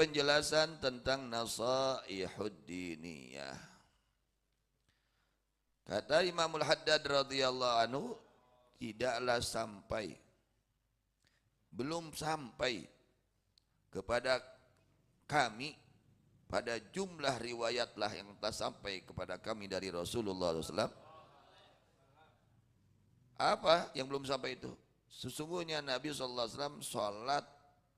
penjelasan tentang nasaihud diniyah. Kata Imamul Haddad radhiyallahu anhu, tidaklah sampai, belum sampai kepada kami pada jumlah riwayatlah yang telah sampai kepada kami dari Rasulullah SAW. Apa yang belum sampai itu? Sesungguhnya Nabi SAW sholat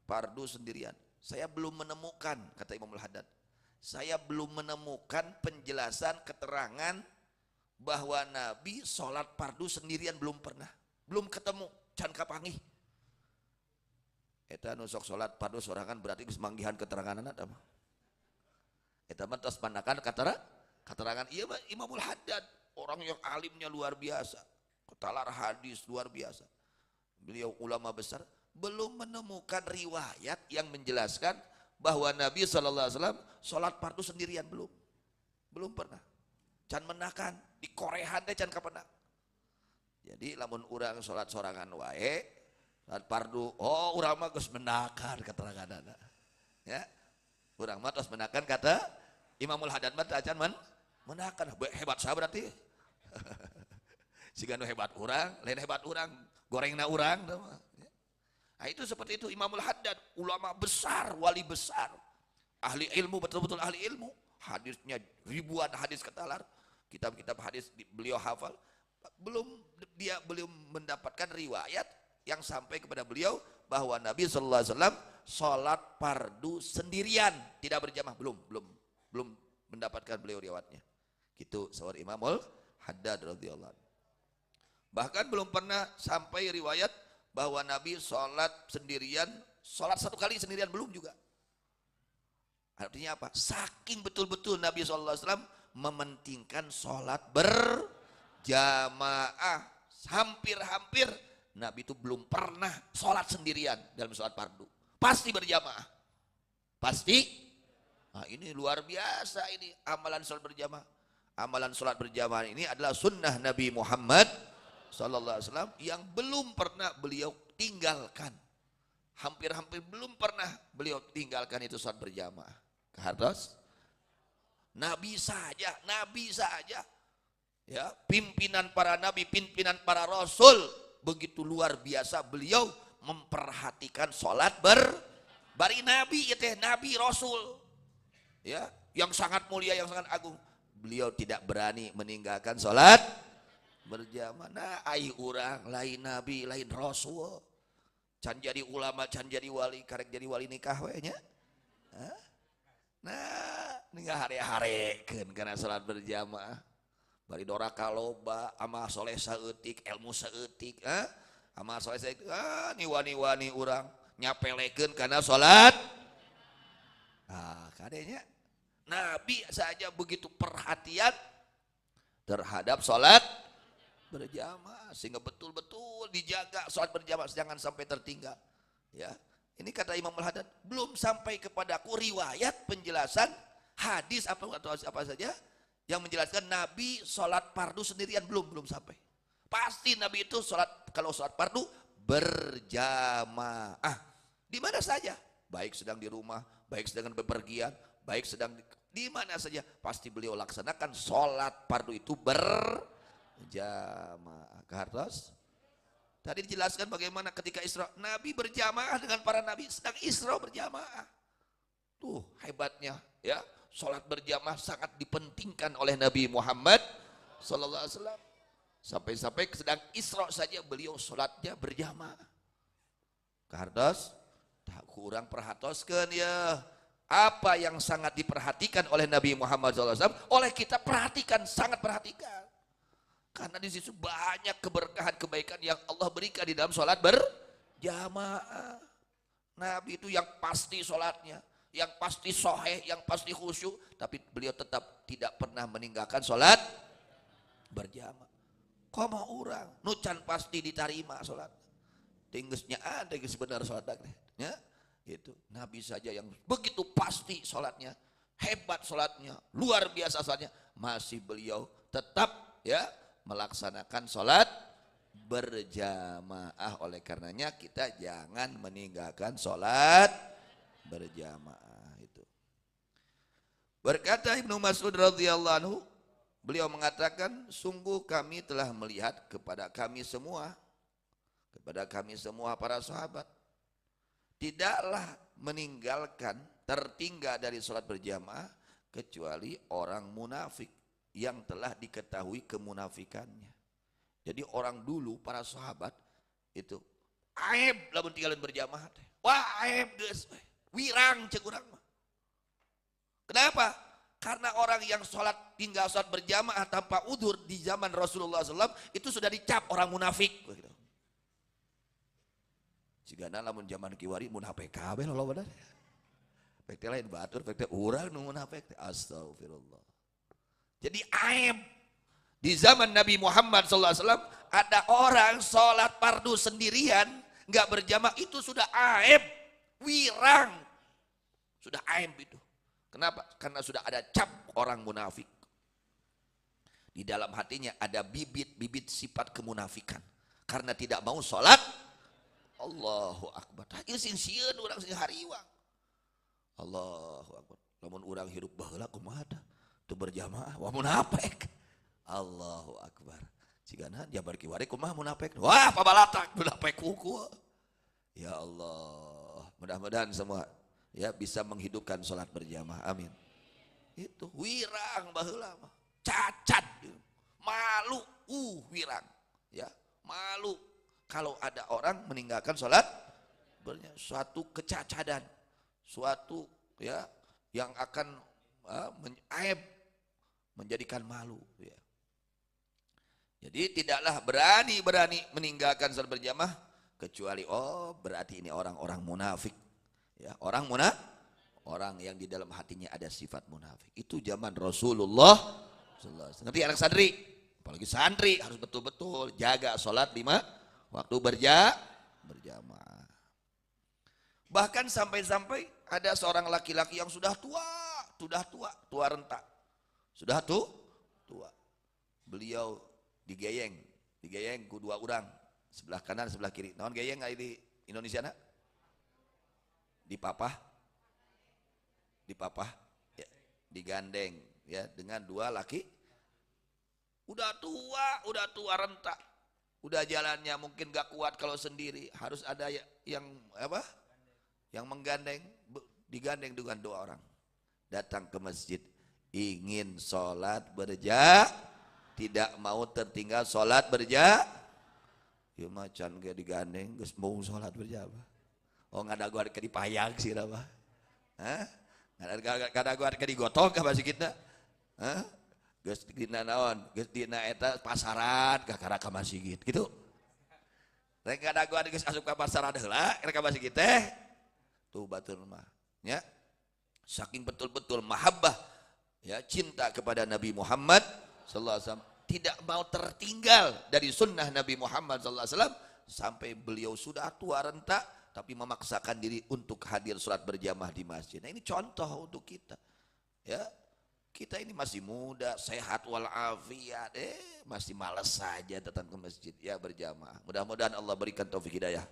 fardu sendirian. Saya belum menemukan, kata Imamul Haddad, saya belum menemukan penjelasan keterangan bahwa Nabi sholat fardu sendirian, belum pernah, belum ketemu, can kapangi. Eta nusok sholat fardu sorangan berarti manggihan keterangan apa? Eta mah tos pandakan keterangan. Iya mah Imamul Haddad, orang yang alimnya luar biasa, ketalar hadis luar biasa. Beliau ulama besar, belum menemukan riwayat yang menjelaskan bahwa Nabi SAW sholat fardu sendirian, belum pernah. Can menakan di Korean teh can kapena. Jadi lamun urang sholat sorangan wae, sholat fardu, oh urang mah geus menakan keteranganana. Ya, urang mah tos menakan kata Imamul Haddad mah can menakan. Hebat saya berarti. Siga nu hebat urang, lain hebat urang, gorengna urang. Nah, itu seperti itu Imamul Haddad, ulama besar, wali besar, ahli ilmu, betul-betul ahli ilmu. Hadisnya ribuan hadis ketalar, kitab-kitab hadis beliau hafal. Belum mendapatkan riwayat yang sampai kepada beliau bahwa Nabi SAW sholat fardu sendirian, tidak berjamaah, belum mendapatkan beliau riwayatnya. Gitu sahur Imamul Haddad radhiyallahu anhu. Bahkan belum pernah sampai riwayat bahwa Nabi sholat sendirian, sholat satu kali sendirian, belum juga. Artinya apa? Saking betul-betul Nabi SAW mementingkan sholat berjamaah. Hampir-hampir Nabi itu belum pernah sholat sendirian dalam sholat fardu. Pasti berjamaah. Pasti. Nah, ini luar biasa ini amalan sholat berjamaah. Amalan sholat berjamaah ini adalah sunnah Nabi Muhammad Sallallahu Alaihi Wasallam yang belum pernah beliau tinggalkan. Hampir-hampir belum pernah beliau tinggalkan itu sholat berjamaah. Harus Nabi saja, ya, pimpinan para nabi, pimpinan para rasul, begitu luar biasa beliau memperhatikan sholat bari nabi, ya teh nabi rasul, ya, yang sangat mulia, yang sangat agung. Beliau tidak berani meninggalkan sholat berjamaah. Nah, ai urang lain nabi, lain rasul, can jadi ulama, can jadi wali, karek jadi wali nikah we nya. Nah, nikah hare-harekeun kana salat berjamaah. Bari doraka loba, amal soleh saeutik, ilmu saeutik, amal soleh saeutik, niwani-wani urang nyapelekeun kana salat. Kadenya Nabi saja begitu perhatian terhadap salat berjamaah sehingga betul-betul dijaga salat berjamaah jangan sampai tertinggal. Ya, ini kata Imamul Haddad, belum sampai kepadaku riwayat penjelasan hadis atau apa saja yang menjelaskan Nabi sholat fardu sendirian, belum sampai. Pasti Nabi itu kalau sholat fardu berjamaah di mana saja, baik sedang di rumah, baik sedang bepergian, baik sedang di mana saja, pasti beliau laksanakan sholat fardu itu berjamaah. Kartos tadi dijelaskan bagaimana ketika Isra Nabi berjamaah dengan para nabi, sedang Isra berjamaah. Tuh hebatnya, ya, sholat berjamaah sangat dipentingkan oleh Nabi Muhammad Sallallahu Alaihi Wasallam. Sampai-sampai sedang Isra saja beliau sholatnya berjamaah. Kartos tak kurang perhatoskeun ya. Apa yang sangat diperhatikan oleh Nabi Muhammad SAW, oleh kita perhatikan, sangat perhatikan. Karena di situ banyak keberkahan, kebaikan yang Allah berikan di dalam sholat berjamaah. Nabi itu yang pasti sholatnya, yang pasti soheh, yang pasti khusyuk, tapi beliau tetap tidak pernah meninggalkan sholat berjamaah. Komo orang, nucan pasti diterima sholat. Tinggisnya ada, tinggus benar sholat ya. Itu Nabi saja yang begitu pasti sholatnya, hebat sholatnya, luar biasa sholatnya, masih beliau tetap ya melaksanakan sholat berjamaah. Oleh karenanya kita jangan meninggalkan sholat berjamaah. Berkata Ibnu Mas'ud radhiyallahu anhu, beliau mengatakan, sungguh kami telah melihat kepada kami semua para sahabat, tidaklah meninggalkan, tertinggal dari sholat berjamaah kecuali orang munafik yang telah diketahui kemunafikannya. Jadi orang dulu para sahabat itu aib lamun tinggalin berjamaah. Wah aib geus, wirang cek urang mah. Kenapa? Karena orang yang tinggal sholat berjamaah tanpa udzur di zaman Rasulullah SAW itu sudah dicap orang munafik. Jika lamun zaman kiwari munafik kabeh loh benar. Pekte lain batur, pekte urang nu munafik. Astagfirullah. Jadi aib di zaman Nabi Muhammad SAW ada orang sholat fardu sendirian nggak berjamaah itu sudah aib, wirang, sudah aib itu. Kenapa? Karena sudah ada cap orang munafik. Di dalam hatinya ada bibit-bibit sifat kemunafikan. Karena tidak mau sholat. Allahu Akbar. Ieu sing sieun urang sing hariwang. Allahu Akbar. Lamun urang hirup baheula kumaha tah? Teu berjamaah, wah munafik. Allahu Akbar. Cigana jabar kiwari kumaha munafik? Wah pabalatak munafik kuku. Ya Allah. Mudah-mudahan semua ya bisa menghidupkan sholat berjamaah, amin. Itu wirang baheula mah, cacat, malu, wirang, ya malu. Kalau ada orang meninggalkan sholat berjamaah, suatu kecacadan, suatu ya yang akan aib, menjadikan malu. Ya. Jadi tidaklah berani meninggalkan sholat berjamaah kecuali berarti ini orang-orang munafik. Ya, orang yang di dalam hatinya ada sifat munafik. Itu zaman Rasulullah SAW. Ngerti anak santri? Apalagi santri harus betul-betul jaga sholat 5 waktu berjamaah. Bahkan sampai-sampai ada seorang laki-laki yang sudah tua renta. Sudah tua. Beliau digeyeng ku dua orang, sebelah kanan sebelah kiri. Naon geyeng di Indonesia na? Dipapah ya, digandeng ya dengan dua laki udah tua renta, udah jalannya mungkin gak kuat kalau sendiri, harus ada yang menggandeng, digandeng dengan dua orang. Datang ke masjid ingin sholat tidak mau tertinggal sholat ya macan ge digandeng geus mau sholat berjamaah. Oh ngadaguan ke dipayang sih apa? Ngadaguan ke digotong ka basi kita? Geus dina naon? Geus dina eta pasaran kakara ka masjid gitu. Rek ngadaguan geus asup ka pasaran heula rek ka masjid teh. Tuh batur mah nya. Saking betul-betul mahabbah ya cinta kepada Nabi Muhammad sallallahu alaihi wasallam, tidak mau tertinggal dari sunnah Nabi Muhammad sallallahu alaihi wasallam sampai beliau sudah tua renta tapi memaksakan diri untuk hadir sholat berjamaah di masjid. Nah ini contoh untuk kita. Ya, kita ini masih muda, sehat walafiat, masih malas saja datang ke masjid ya berjamaah. Mudah-mudahan Allah berikan taufik hidayah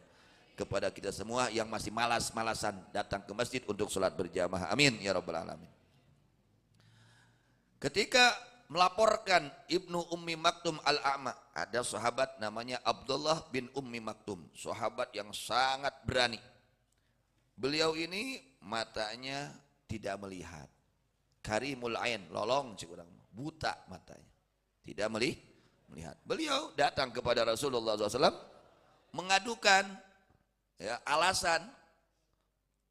kepada kita semua yang masih malas-malasan datang ke masjid untuk sholat berjamaah. Amin ya rabbal alamin. Ketika melaporkan Ibnu Ummi Maktum Al-A'ma, ada sahabat namanya Abdullah bin Ummi Maktum, sahabat yang sangat berani. Beliau ini matanya tidak melihat, karimul ain, lolong cikurang, buta matanya, tidak melihat. Beliau datang kepada Rasulullah SAW mengadukan ya, alasan,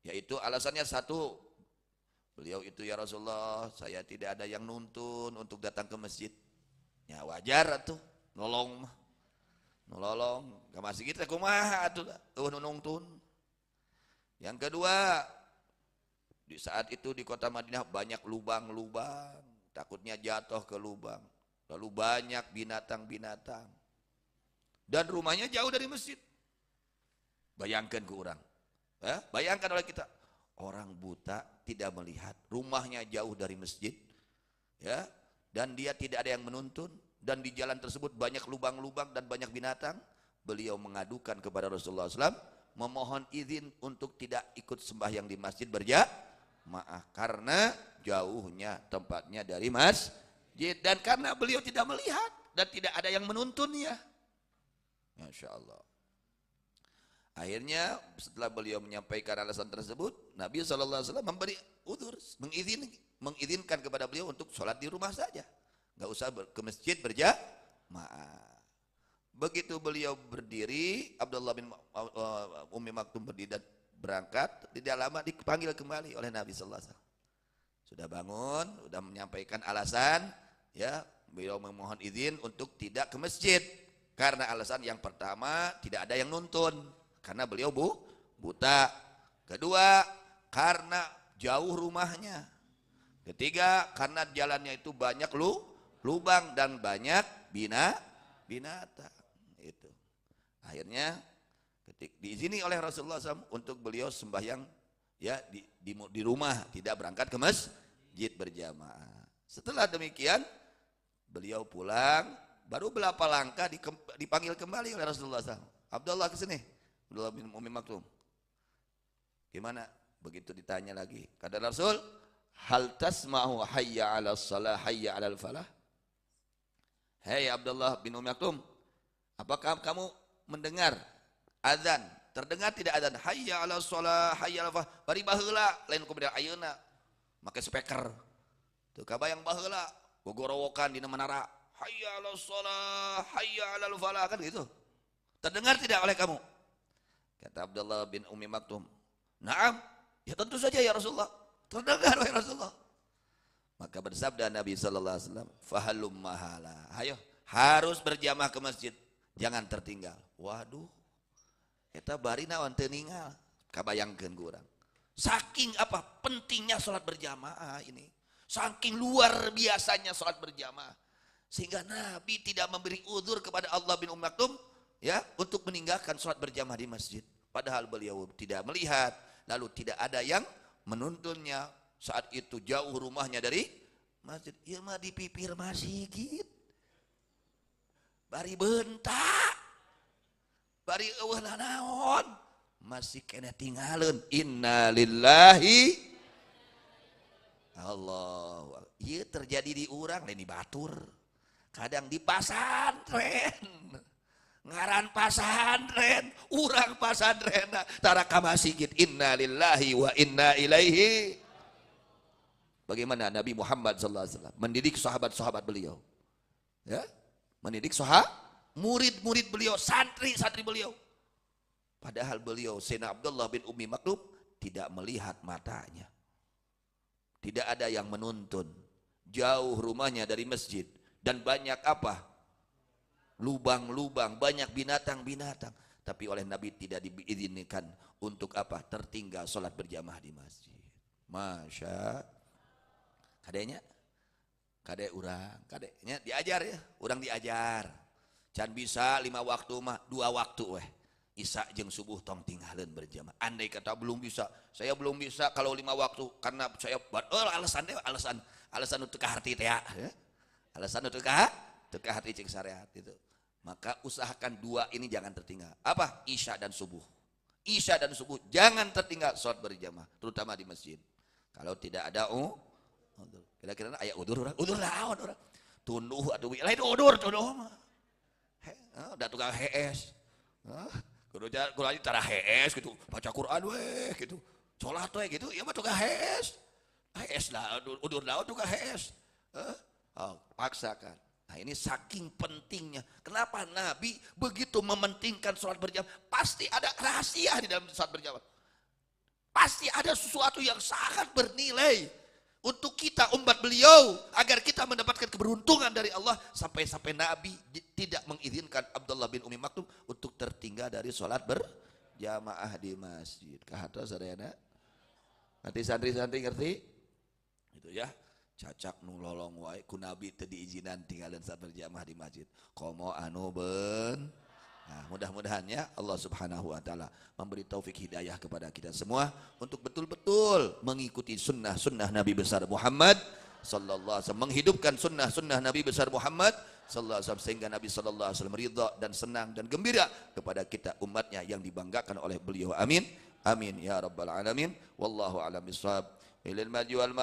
yaitu alasannya satu. Beliau itu ya Rasulullah, saya tidak ada yang nuntun untuk datang ke masjid. Ya wajar atuh, nolong ke masjid kita kumaha atuh nuntun. Yang kedua, di saat itu di kota Madinah banyak lubang-lubang, takutnya jatuh ke lubang. Lalu banyak binatang-binatang. Dan rumahnya jauh dari masjid. Bayangkan ke orang. Ya, bayangkan oleh kita. Orang buta tidak melihat, rumahnya jauh dari masjid, ya, dan dia tidak ada yang menuntun, dan di jalan tersebut banyak lubang-lubang dan banyak binatang. Beliau mengadukan kepada Rasulullah SAW, memohon izin untuk tidak ikut sembahyang di masjid berjamaah, karena jauhnya tempatnya dari masjid. Dan karena beliau tidak melihat dan tidak ada yang menuntunnya. Masya Allah. Akhirnya setelah beliau menyampaikan alasan tersebut, Nabi SAW memberi udzur, mengizinkan kepada beliau untuk sholat di rumah saja. Nggak usah ke masjid berjamaah. Begitu beliau berdiri, Abdullah bin Ummi Maktum berdiri dan berangkat, tidak lama dipanggil kembali oleh Nabi SAW. Sudah bangun, sudah menyampaikan alasan, ya beliau memohon izin untuk tidak ke masjid. Karena alasan yang pertama, tidak ada yang nuntun. Karena beliau buta. Kedua, karena jauh rumahnya. Ketiga, karena jalannya itu banyak lubang dan banyak binatang. Itu. Akhirnya diizini oleh Rasulullah SAW untuk beliau sembahyang ya di rumah, tidak berangkat ke masjid berjamaah. Setelah demikian, beliau pulang, baru berapa langkah dipanggil kembali oleh Rasulullah SAW. Abdullah ke sini. Abdullah bin Ummi Maktum. Gimana? Begitu ditanya lagi. Kata Rasul, hal tasma'u hayya 'alas shalah hayya 'alal falah? Hei Abdullah bin Ummi Maktum, apakah kamu mendengar azan? Terdengar tidak azan? Hayya 'alas shalah hayya 'alal falah. Bari baheula lain kemudian ayeuna make speaker. Teu kabayang baheula gogorowokan dina menara. Hayya 'alas shalah hayya 'alal falah kan gitu. Terdengar tidak oleh kamu? Kata Abdullah bin Ummi Maktum, "Na'am." Ya tentu saja ya Rasulullah. Terdengar oleh Rasulullah. Maka bersabda Nabi sallallahu alaihi wasallam, "Fahalum mahala." Ayo, harus berjamaah ke masjid, jangan tertinggal. Waduh. Eta bari naon teu ninggal. Kabayangkeun kurang. Saking apa pentingnya salat berjamaah ini. Saking luar biasanya salat berjamaah. Sehingga Nabi tidak memberi udzur kepada Allah bin Ummi Maktum ya untuk meninggalkan salat berjamaah di masjid. Padahal beliau tidak melihat, lalu tidak ada yang menuntunnya. Saat itu jauh rumahnya dari masjid. Ya mah di pipir masjid. Bari bentak. Bari eueuh naon. Masih kena tinggalin. Inna lillahi. Allah. Ieu terjadi di urang lain di batur. Kadang di pasantren. Ngaran pasantren, urang pasantren, tara ka masjid. Inna lillahi wa inna ilaihi. Bagaimana Nabi Muhammad SAW mendidik sahabat-sahabat beliau, ya, mendidik murid-murid beliau, santri-santri beliau. Padahal beliau Sayyidina Abdullah bin Ummi Maktum tidak melihat matanya, tidak ada yang menuntun, jauh rumahnya dari masjid dan banyak apa? Lubang-lubang, banyak binatang-binatang. Tapi oleh Nabi tidak diizinkan untuk apa? Tertinggal sholat berjamaah di masjid. Masya. Kadenya? Kade urang, kadenya diajar ya, urang diajar. Can bisa 5 waktu mah 2 waktu weh. Isya jeung subuh tong tinggalin berjamaah. Andai kata belum bisa, saya belum bisa kalau 5 waktu karena saya alasan deh, alasan untuk ke hati teh ya. Alasan untuk ke hati cing syariat itu. Maka usahakan 2 ini jangan tertinggal. Apa? Isya dan subuh. Isya dan subuh jangan tertinggal sholat berjamaah, terutama di masjid. Kalau tidak ada kira-kira aya udur naon urang. Tunduh atuh lain udur tunduh mah. Da tukang hees. Kudu aja tara hees gitu, baca Quran we gitu. Salat we gitu, ieu mah tukang hees. Hees lah udur naon tukang hees. Paksakan. Nah ini saking pentingnya. Kenapa Nabi begitu mementingkan sholat berjamaah? Pasti ada rahasia di dalam sholat berjamaah. Pasti ada sesuatu yang sangat bernilai untuk kita umat beliau agar kita mendapatkan keberuntungan dari Allah. Sampai-sampai Nabi tidak mengizinkan Abdullah bin Ummi Maktum untuk tertinggal dari sholat berjamaah di masjid. Kahata sadayana. Nanti santri-santri ngerti? Itu ya. Cacak nu lolong wae ku Nabi teu diizinan tinggalin saat berjamaah di masjid. Komo anu beun. Nah, mudah-mudahan ya Allah Subhanahu wa taala memberi taufik hidayah kepada kita semua untuk betul-betul mengikuti sunnah-sunnah Nabi besar Muhammad sallallahu alaihi wasallam, menghidupkan sunnah-sunnah Nabi besar Muhammad sallallahu alaihi wasallam sehingga Nabi sallallahu alaihi wasallam ridha dan senang dan gembira kepada kita umatnya yang dibanggakan oleh beliau. Amin. Amin ya rabbal alamin. Wallahu a'lam bishawab. Ilal maju wal